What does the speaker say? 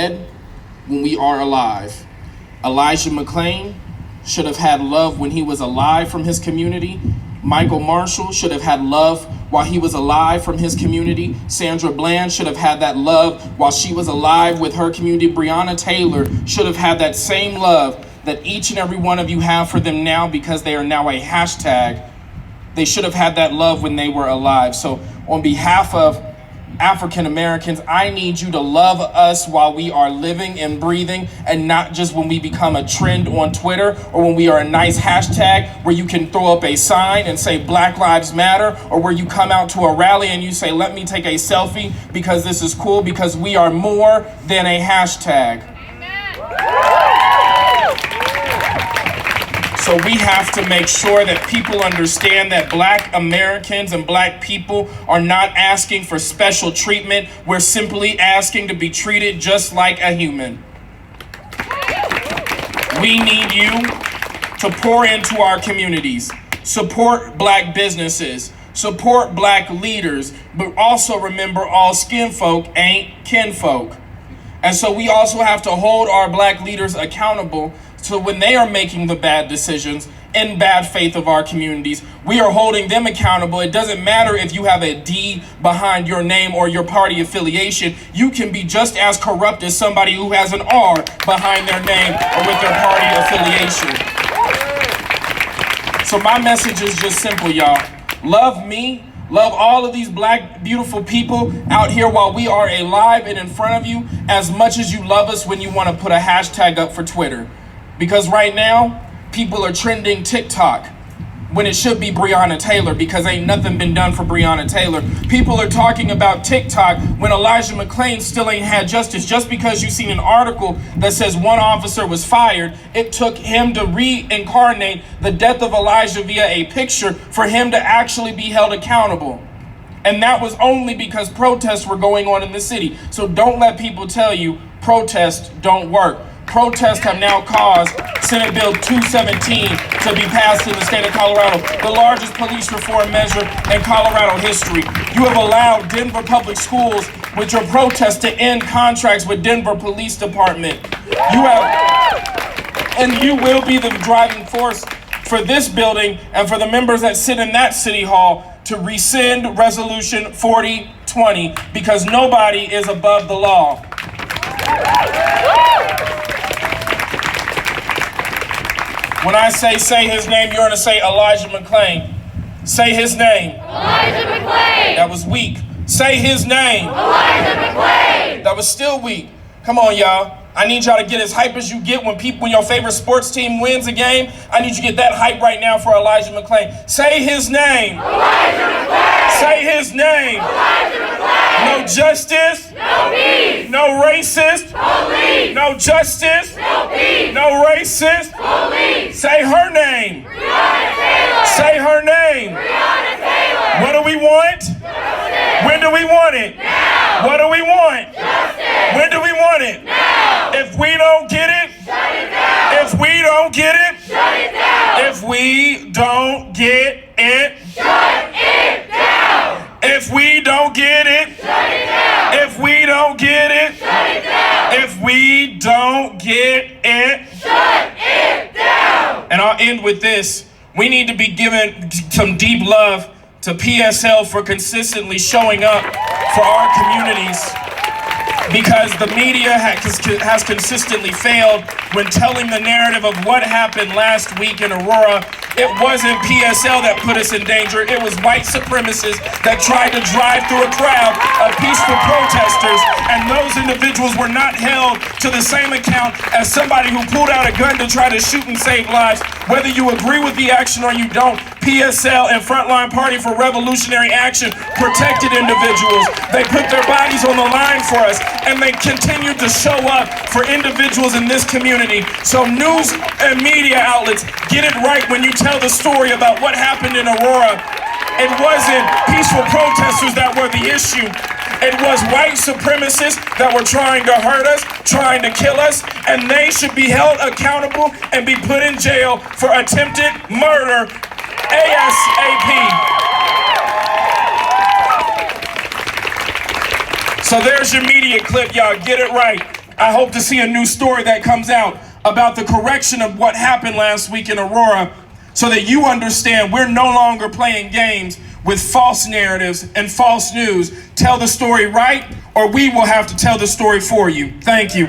dead when we are alive. Elijah McClain should have had love when he was alive from his community. Michael Marshall should have had love while he was alive from his community. Sandra Bland should have had that love while she was alive with her community. Breonna Taylor should have had that same love that each and every one of you have for them now, because they are now a hashtag. They should have had that love when they were alive. So on behalf of African Americans, I need you to love us while we are living and breathing, and not just when we become a trend on Twitter, or when we are a nice hashtag where you can throw up a sign and say Black Lives Matter, or where you come out to a rally and you say, let me take a selfie because this is cool, because we are more than a hashtag. So we have to make sure that people understand that Black Americans and Black people are not asking for special treatment. We're simply asking to be treated just like a human. We need you to pour into our communities, support Black businesses, support Black leaders, but also remember all skin folk ain't kinfolk. And so we also have to hold our Black leaders accountable. So when they are making the bad decisions in bad faith of our communities, we are holding them accountable. It doesn't matter if you have a D behind your name or your party affiliation. You can be just as corrupt as somebody who has an R behind their name or with their party affiliation. So my message is just simple, y'all. Love me. Love all of these Black, beautiful people out here while we are alive and in front of you, as much as you love us when you want to put a hashtag up for Twitter. Because right now, people are trending TikTok when it should be Breonna Taylor, because ain't nothing been done for Breonna Taylor. People are talking about TikTok when Elijah McClain still ain't had justice. Just because you've seen an article that says one officer was fired, it took him to reincarnate the death of Elijah via a picture for him to actually be held accountable. And that was only because protests were going on in the city. So don't let people tell you protests don't work. Protests have now caused Senate Bill 217 to be passed in the state of Colorado, the largest police reform measure in Colorado history. You have allowed Denver Public Schools with your protest to end contracts with Denver Police Department. And you will be the driving force for this building and for the members that sit in that city hall to rescind Resolution 4020, because nobody is above the law. When I say his name, you're gonna say Elijah McClain. Say his name. Elijah McClain. That was weak. Say his name. Elijah McClain. That was still weak. Come on, y'all. I need y'all to get as hype as you get when your favorite sports team wins a game. I need you to get that hype right now for Elijah McClain. Say his name. Elijah McClain. Say his name. Elijah McClain. No justice. No peace. No racist. Police. No justice. No peace. No racist. Police. Say her name. Breonna Taylor. Say her name. Breonna Taylor. What do we want? Justice. When do we want it? Now. What do we want? Justice. When do we want it? Now. If we don't get it, Shut it down. if we don't get it, Shut it down. if we don't get it, Shut it down. if we don't get it, Shut it down. if we don't get it, Shut it down. if we don't get it. Shut it down. And I'll end with this. We need to be given some deep love to PSL for consistently showing up for our communities, because the media has consistently failed when telling the narrative of what happened last week in Aurora. It wasn't PSL that put us in danger. It was white supremacists that tried to drive through a crowd of peaceful protesters, and those individuals were not held to the same account as somebody who pulled out a gun to try to shoot and save lives. Whether you agree with the action or you don't, PSL and Frontline Party for Revolutionary Action protected individuals. They put their bodies on the line for us, and they continue to show up for individuals in this community. So news and media outlets, get it right when you tell the story about what happened in Aurora. It wasn't peaceful protesters that were the issue. It was white supremacists that were trying to hurt us, trying to kill us, and they should be held accountable and be put in jail for attempted murder ASAP. So there's your media clip, y'all. Get it right. I hope to see a new story that comes out about the correction of what happened last week in Aurora, so that you understand we're no longer playing games with false narratives and false news. Tell the story right, or we will have to tell the story for you. Thank you.